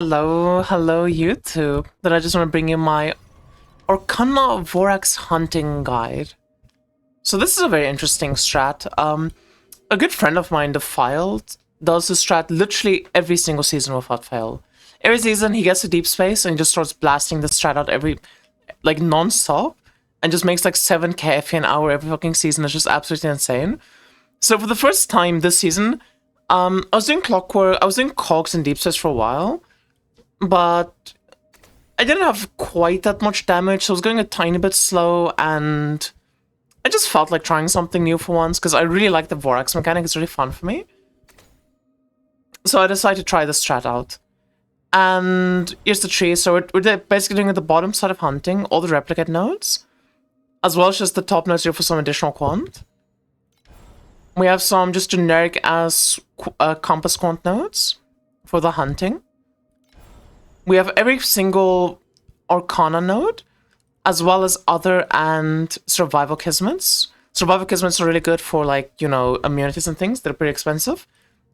Hello YouTube. That I just want to bring you my Orkana Vorax hunting guide. So this is a very interesting strat. A good friend of mine, the Filed, does this strat literally every single season without fail. Every season he gets to deep space and just starts blasting the strat out like non-stop, and just makes like 7k FE an hour every fucking season. It's just absolutely insane. So for the first time this season, I was doing clockwork, I was doing cogs and deep space for a while. But I didn't have quite that much damage, so I was going a tiny bit slow, and I just felt like trying something new for once, because I really like the Vorax mechanic, it's really fun for me. So I decided to try this strat out. And here's the tree, so we're basically doing at the bottom side of hunting, all the replicate nodes, as well as just the top nodes here for some additional quant. We have some just generic as compass quant nodes for the hunting. We have every single Arcana node, as well as other and survival kismets. Survival kismets are really good for, like, you know, immunities and things. They're pretty expensive.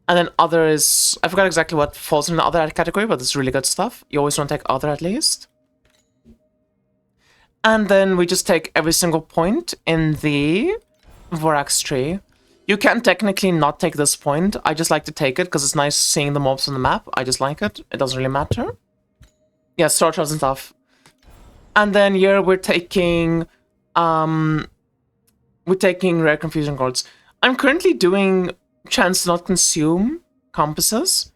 And then other is, I forgot exactly what falls in the other category, but it's really good stuff. You always want to take other at least. And then we just take every single point in the Vorax tree. You can technically not take this point. I just like to take it because it's nice seeing the mobs on the map. I just like it. It doesn't really matter. Yeah, star charts and stuff. And then here we're taking rare confusion cards. I'm currently doing chance to not consume compasses.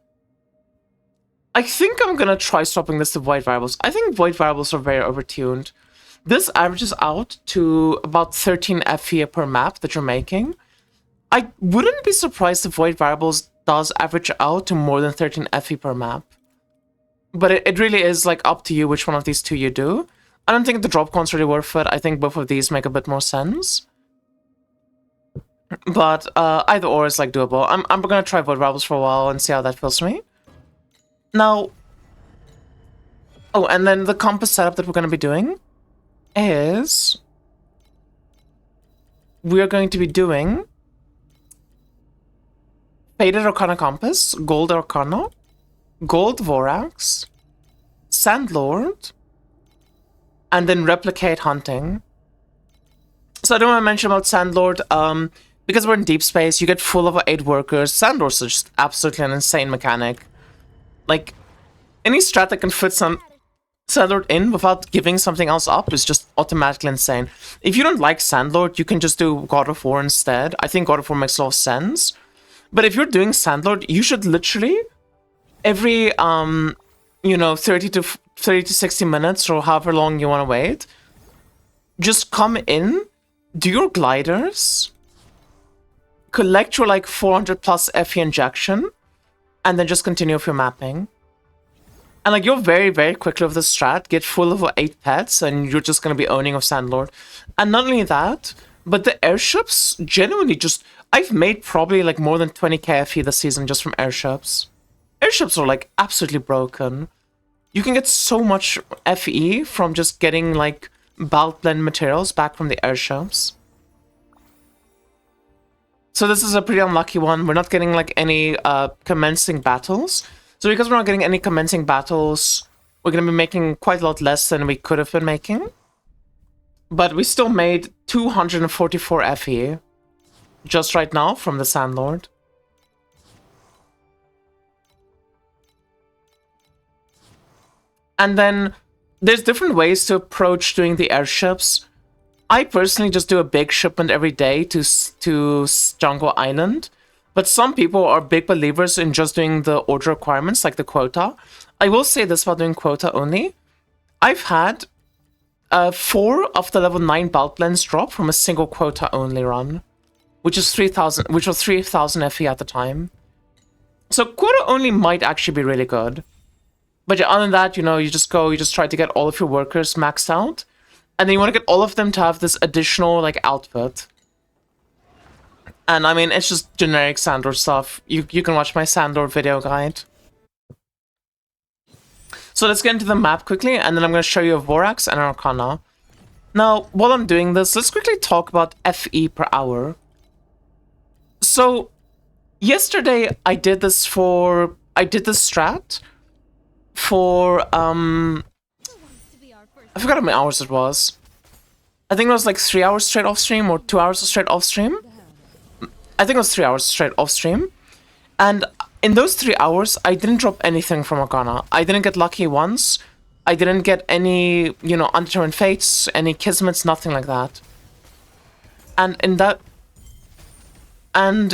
I think I'm gonna try swapping this to void variables. I think void variables are very overtuned. This averages out to about 13 FE per map that you're making. I wouldn't be surprised if void variables does average out to more than 13 FE per map. But it really is, like, up to you which one of these two you do. I don't think the drop con's really worth it. I think both of these make a bit more sense. But either or is, like, doable. I'm gonna try void variables for a while and see how that feels to me. Now... Oh, and then the compass setup that we're gonna be doing is... we're going to be doing... Faded Arcana Compass, Gold Arcana, Gold Vorax, Sandlord, and then Replicate Hunting. So I don't want to mention about Sandlord, because we're in deep space, you get full level 8 workers. Sandlord's just absolutely an insane mechanic. Like, any strat that can fit Sandlord in without giving something else up is just automatically insane. If you don't like Sandlord, you can just do God of War instead. I think God of War makes a lot of sense. But if you're doing Sandlord, you should literally... every, you know, 30 to 60 minutes or however long you want to wait, just come in, do your gliders, collect your, like, 400 plus FE injection, and then just continue with your mapping. And, like, you'll very, very quickly with the strat get full level 8 pets, and you're just going to be owning of Sandlord. And not only that, but the airships genuinely just... I've made probably, like, more than 20k FE this season just from airships. Airships are, like, absolutely broken. You can get so much FE from just getting, like, bulk blend materials back from the airships. So this is a pretty unlucky one. We're not getting, like, any commencing battles. So because we're not getting any commencing battles, we're going to be making quite a lot less than we could have been making. But we still made 244 FE just right now from the Sandlord. And then there's different ways to approach doing the airships. I personally just do a big shipment every day to Jungle Island. But some people are big believers in just doing the order requirements, like the quota. I will say this about doing quota only. I've had 4 of the level 9 bulk blends drop from a single quota only run, which is 3,000, which was 3,000 FE at the time. So quota only might actually be really good. But yeah, other than that, you know, you just try to get all of your workers maxed out. And then you want to get all of them to have this additional, like, output. And I mean, it's just generic Sandlord stuff. You can watch my Sandlord video guide. So let's get into the map quickly, and then I'm going to show you a Vorax and an Arcana. Now, while I'm doing this, let's quickly talk about FE per hour. So, yesterday I did this strat for I forgot how many hours it was. I think it was like 3 hours straight off stream or 2 hours straight off stream. I think it was 3 hours straight off stream. And in those 3 hours, I didn't drop anything from Arcana. I didn't get lucky once. I didn't get any, you know, undetermined fates, any kismets, nothing like that. And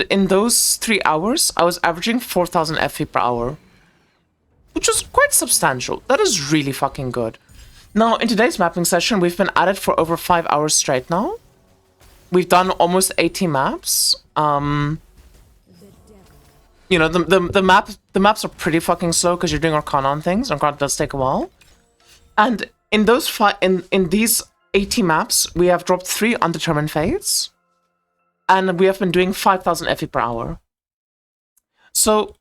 in those 3 hours, I was averaging 4,000 FP per hour, which was quite substantial. That is really fucking good. Now, in today's mapping session, we've been at it for over 5 hours straight now. We've done almost 80 maps. You know, the maps are pretty fucking slow because you're doing Arcana on things. Arcana does take a while. And in those in these 80 maps, we have dropped 3 undetermined fates. And we have been doing 5,000 FE per hour. So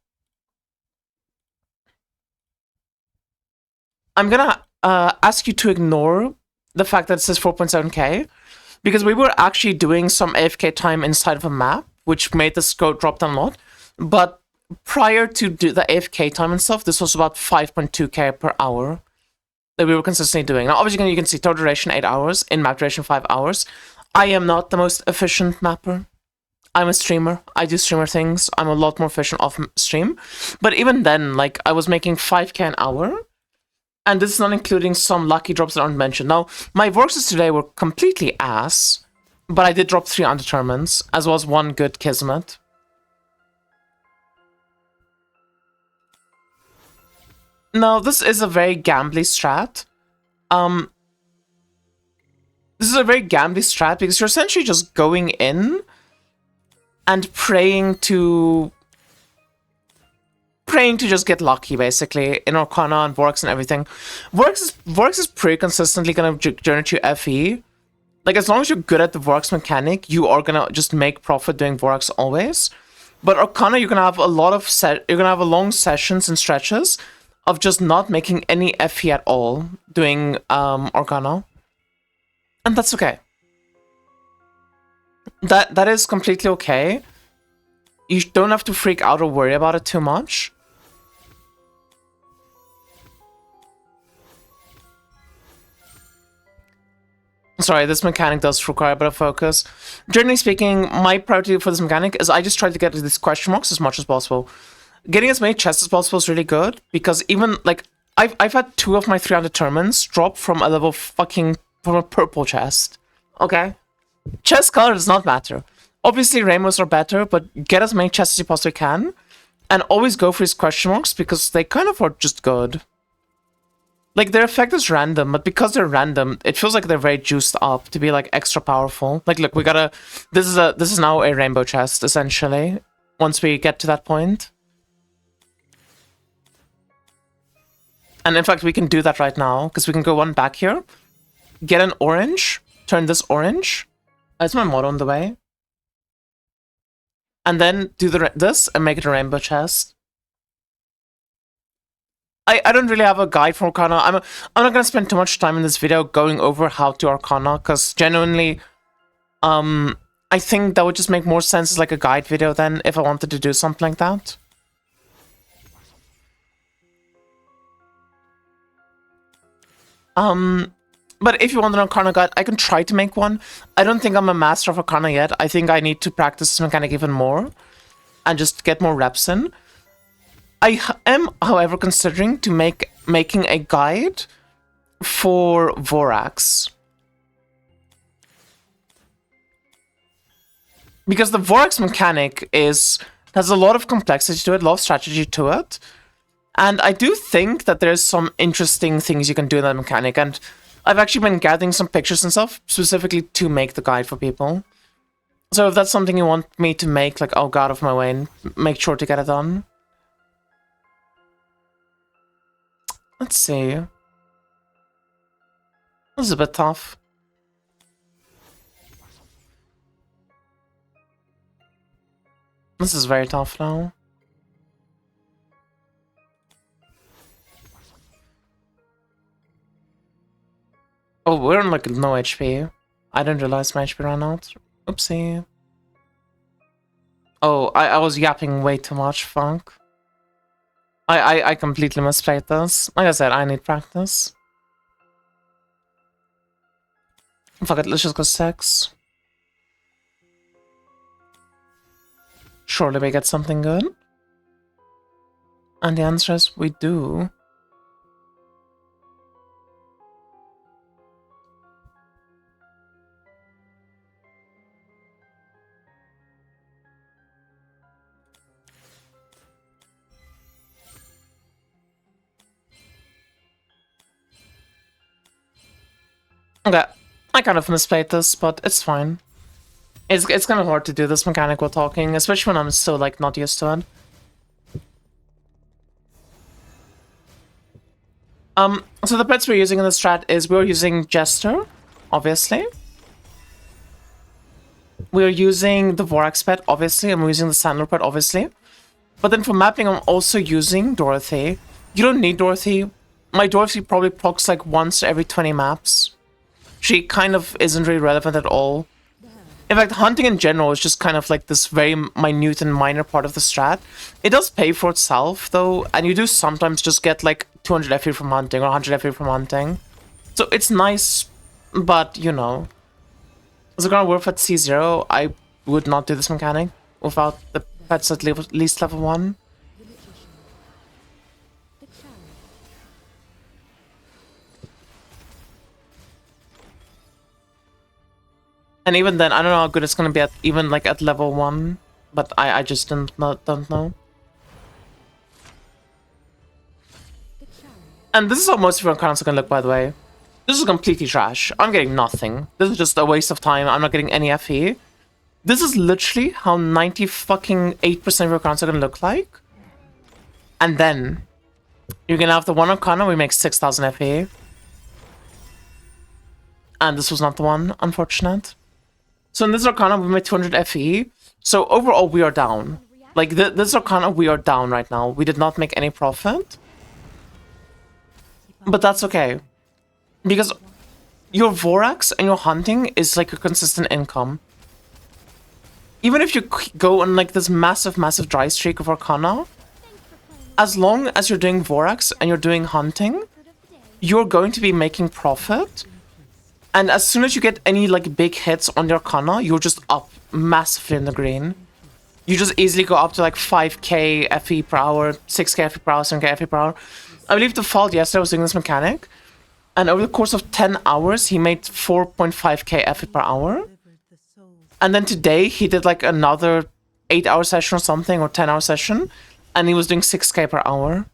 I'm gonna ask you to ignore the fact that it says 4.7k, because we were actually doing some AFK time inside of a map, which made the scope drop down a lot. But prior to the AFK time and stuff, this was about 5.2k per hour that we were consistently doing. Now, obviously, you can see total duration 8 hours, in-map duration 5 hours. I am not the most efficient mapper. I'm a streamer. I do streamer things. I'm a lot more efficient off stream. But even then, like, I was making 5k an hour. And this is not including some lucky drops that aren't mentioned. Now, my Vorxes today were completely ass. But I did drop 3 undetermines, as well as 1 good kismet. Now, this is a very gambly strat. This is a very gambly strat because you're essentially just going in and praying to just get lucky, basically, in Arcana and Vorx and everything. Vorx is pretty consistently gonna generate you FE. Like, as long as you're good at the Vorx mechanic, you are gonna just make profit doing Vorx always. But Arcana, you're gonna have a lot of you're gonna have a long sessions and stretches of just not making any FE at all doing Arcana. And that's okay. That is completely okay. You don't have to freak out or worry about it too much. Sorry, this mechanic does require a bit of focus. Generally speaking, my priority for this mechanic is I just try to get these question marks as much as possible. Getting as many chests as possible is really good, because even, like, I've had 2 of my 3 undetermines drop from a level from a purple chest. Okay? Chest color does not matter. Obviously, rainbows are better, but get as many chests as you possibly can. And always go for these question marks, because they kind of are just good. Like, their effect is random, but because they're random, it feels like they're very juiced up to be, like, extra powerful. Like, look, we gotta... This is now a rainbow chest, essentially, once we get to that point. And in fact, we can do that right now, because we can go one back here, get an orange, turn this orange. That's my mod on the way. And then do this and make it a rainbow chest. I don't really have a guide for Arcana. I'm not gonna spend too much time in this video going over how to Arcana, because genuinely, I think that would just make more sense as like a guide video then if I wanted to do something like that. But if you want an Arcana guide, I can try to make one. I don't think I'm a master of Arcana yet. I think I need to practice this mechanic even more and just get more reps in. I am, however, considering to making a guide for Vorax. Because the Vorax mechanic has a lot of complexity to it, a lot of strategy to it. And I do think that there's some interesting things you can do in that mechanic, and I've actually been gathering some pictures and stuff specifically to make the guide for people. So if that's something you want me to make, like, I'll go out of my way and make sure to get it done. Let's see. This is a bit tough. This is very tough now. Oh, we're on like no HP. I didn't realize my HP ran out. Oopsie. Oh, I was yapping way too much, Funk. I completely misplayed this. Like I said, I need practice. Fuck it, let's just go 6. Surely we get something good. And the answer is we do. Okay, I kind of misplayed this, but it's fine. It's kind of hard to do this mechanic while talking, especially when I'm still like not used to it. So the pets we're using in the strat is we're using Jester, obviously. We're using the Vorax pet, obviously, and we're using the Sandler pet, obviously. But then for mapping, I'm also using Dorothy. You don't need Dorothy. My Dorothy probably procs like once every 20 maps. She kind of isn't really relevant at all. In fact, hunting in general is just kind of like this very minute and minor part of the strat. It does pay for itself, though, and you do sometimes just get like 200 FE from hunting or 100 FE from hunting. So it's nice, but, you know. Is it gonna work at C0? I would not do this mechanic without the pets at least level 1. And even then, I don't know how good it's gonna be at even like at level 1, but I just don't know. And this is how most of your accounts are gonna look, by the way. This is completely trash. I'm getting nothing. This is just a waste of time. I'm not getting any FE. This is literally how 98% of your accounts are gonna look like. And then you're gonna have the one Arcana, we make 6,000 FE. And this was not the one, unfortunate. So in this Arcana, we made 200 FE. So overall, we are down. Like, this Arcana, we are down right now. We did not make any profit. But that's okay. Because your Vorax and your hunting is like a consistent income. Even if you go on like this massive dry streak of Arcana, as long as you're doing Vorax and you're doing hunting, you're going to be making profit. And as soon as you get any like big hits on your Arcana, you're just up massively in the green. You just easily go up to like 5k FE per hour, 6k FE per hour, 7k FE per hour. I believe the fault yesterday was doing this mechanic. And over the course of 10 hours, he made 4.5k FE per hour. And then today, he did like another 8-hour session or something, or 10-hour session. And he was doing 6k per hour.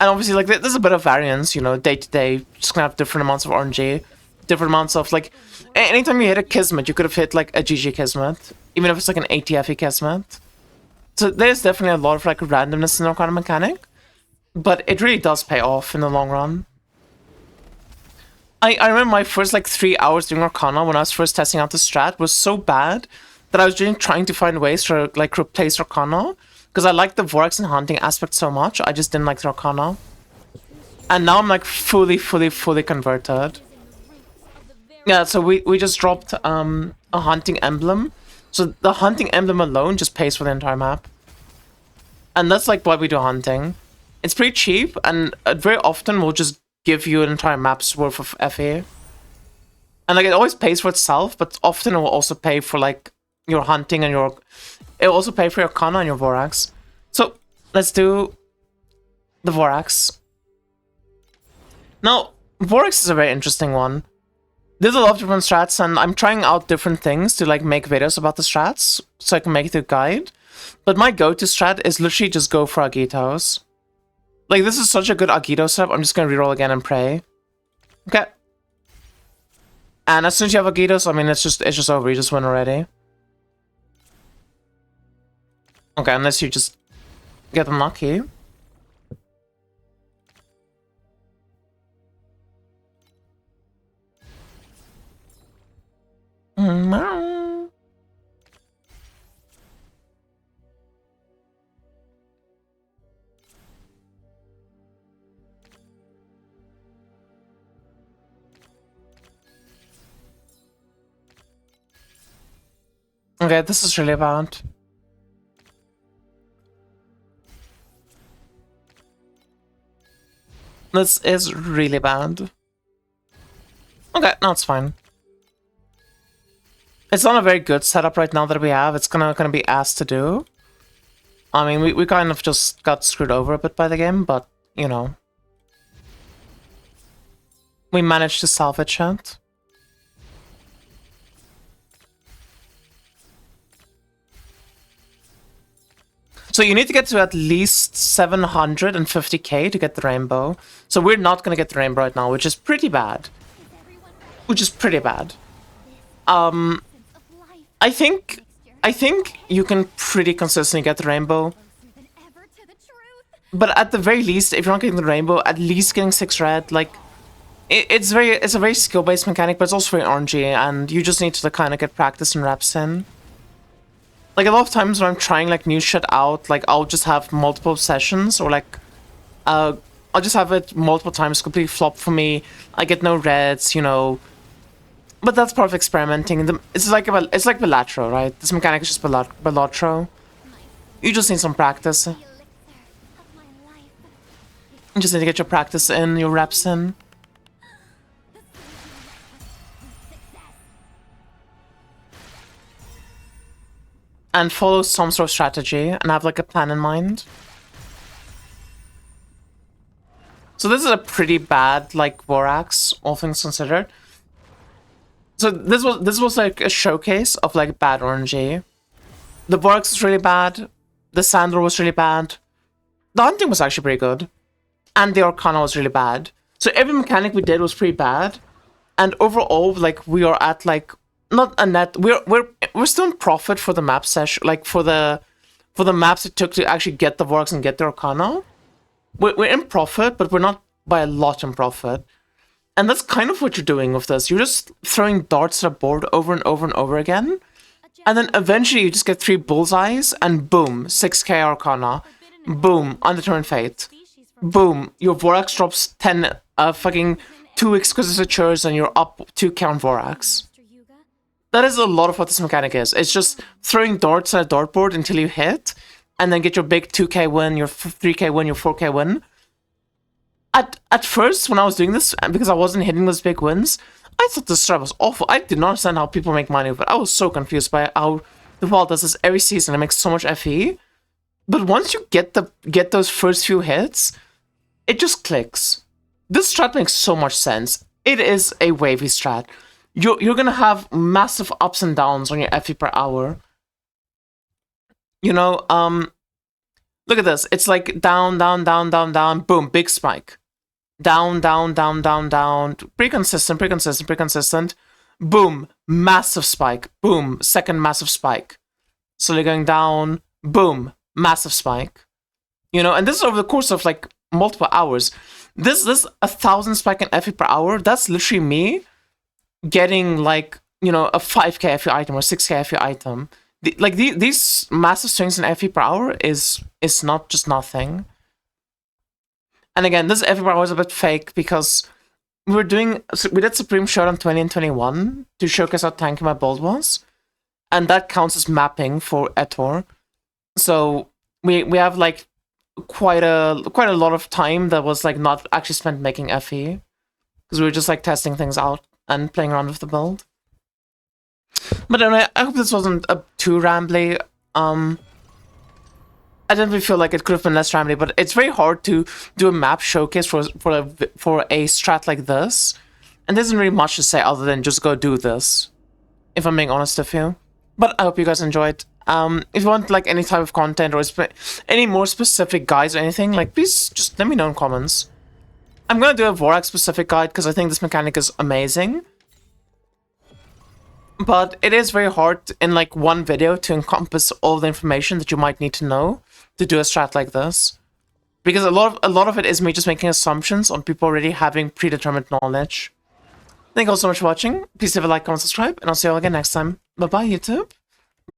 And obviously, like, there's a bit of variance, you know, day to day. Just gonna have different amounts of RNG. Different amounts of, like... Anytime you hit a Kismet, you could have hit, like, a GG Kismet. Even if it's, like, an 80 FE Kismet. So there's definitely a lot of, like, randomness in our kind of mechanic. But it really does pay off in the long run. I remember my first like 3 hours doing Arcana when I was first testing out the strat was so bad that I was really trying to find ways to like replace Arcana because I liked the Vorax and hunting aspect so much. I just didn't like the Arcana. And now I'm like fully converted. Yeah, so we just dropped a hunting emblem. So the hunting emblem alone just pays for the entire map. And that's like why we do hunting. It's pretty cheap and very often we'll just give you an entire map's worth of FA. And like it always pays for itself, but often it will also pay for like your hunting and your... It'll also pay for your Kana and your Vorax. So let's do the Vorax. Now, Vorax is a very interesting one. There's a lot of different strats and I'm trying out different things to like make videos about the strats so I can make it a guide. But my go-to strat is literally just go for Agitos. Like, this is such a good Agito setup, I'm just gonna reroll again and pray. Okay. And as soon as you have Agitos, I mean, it's just over, you just win already. Okay, unless you just get unlucky. Okay, this is really bad. This is really bad. Okay, no, it's fine. It's not a very good setup right now that we have. It's gonna be asked to do. I mean, we kind of just got screwed over a bit by the game, but, you know. We managed to salvage it. So you need to get to at least 750k to get the rainbow. So we're not gonna get the rainbow right now, which is pretty bad. I think you can pretty consistently get the rainbow. But at the very least, if you're not getting the rainbow, at least getting 6 red, like, it's a very skill-based mechanic, but it's also very RNG, and you just need to kind of get practice and reps in. Like, a lot of times when I'm trying, like, new shit out, like, I'll just have multiple sessions, or, like, I'll just have it multiple times completely flop for me. I get no reds, you know. But that's part of experimenting. It's like Balatro, right? This mechanic is just Balatro. You just need some practice. You just need to get your practice in, your reps in. And follow some sort of strategy and have like a plan in mind. So this is a pretty bad like Vorax, all things considered. So this was like a showcase of like bad RNG. The Vorax was really bad. The Sandor was really bad. The hunting was actually pretty good. And the Arcana was really bad. So every mechanic we did was pretty bad. And overall, like, we are at like not a net. We're still in profit for the map session, like for the maps it took to actually get the Vorax and get the Arcana. We're in profit, but we're not by a lot in profit. And that's kind of what you're doing with this. You're just throwing darts at a board over and over and over again. And then eventually you just get 3 bullseyes and boom, 6k Arcana. Boom, Undetermined Fate. Boom, your Vorax drops 10 fucking 2 Exquisitures and you're up 2k on Vorax. That is a lot of what this mechanic is. It's just throwing darts at a dartboard until you hit, and then get your big 2k win, your 3k win, your 4k win. At first, when I was doing this, because I wasn't hitting those big wins, I thought this strat was awful. I did not understand how people make money with it. I was so confused by how the Wild does this every season. It makes so much FE. But once you get those first few hits, it just clicks. This strat makes so much sense. It is a wavy strat. You're gonna have massive ups and downs on your FE per hour. You know, look at this. It's like down, down, down, down, down, boom, big spike. Down, down, down, down, down. Pretty consistent, pretty consistent, pretty consistent. Boom, massive spike. Boom, second massive spike. Slowly going down, boom, massive spike. You know, and this is over the course of like multiple hours. This 1,000 spike in FE per hour, that's literally me getting like, you know, a 5k FE item or 6k FE item. These massive swings in FE per hour is not just nothing. And again, this FE per hour is a bit fake because we did Supreme Showdown 20 and 21 to showcase how tanky my build was. And that counts as mapping for Etor. So we have like quite a lot of time that was like not actually spent making FE. Because we were just like testing things out and playing around with the build. But anyway, I hope this wasn't too rambly. I didn't really feel like it could have been less rambly, but it's very hard to do a map showcase for a strat like this. And there isn't really much to say other than just go do this, if I'm being honest with you. But I hope you guys enjoyed. If you want like any type of content or any more specific guides or anything, like please just let me know in comments. I'm gonna do a Vorax specific guide because I think this mechanic is amazing. But it is very hard in like one video to encompass all the information that you might need to know to do a strat like this. Because a lot of it is me just making assumptions on people already having predetermined knowledge. Thank you all so much for watching. Please leave a like, comment, subscribe, and I'll see you all again next time. Bye bye, YouTube.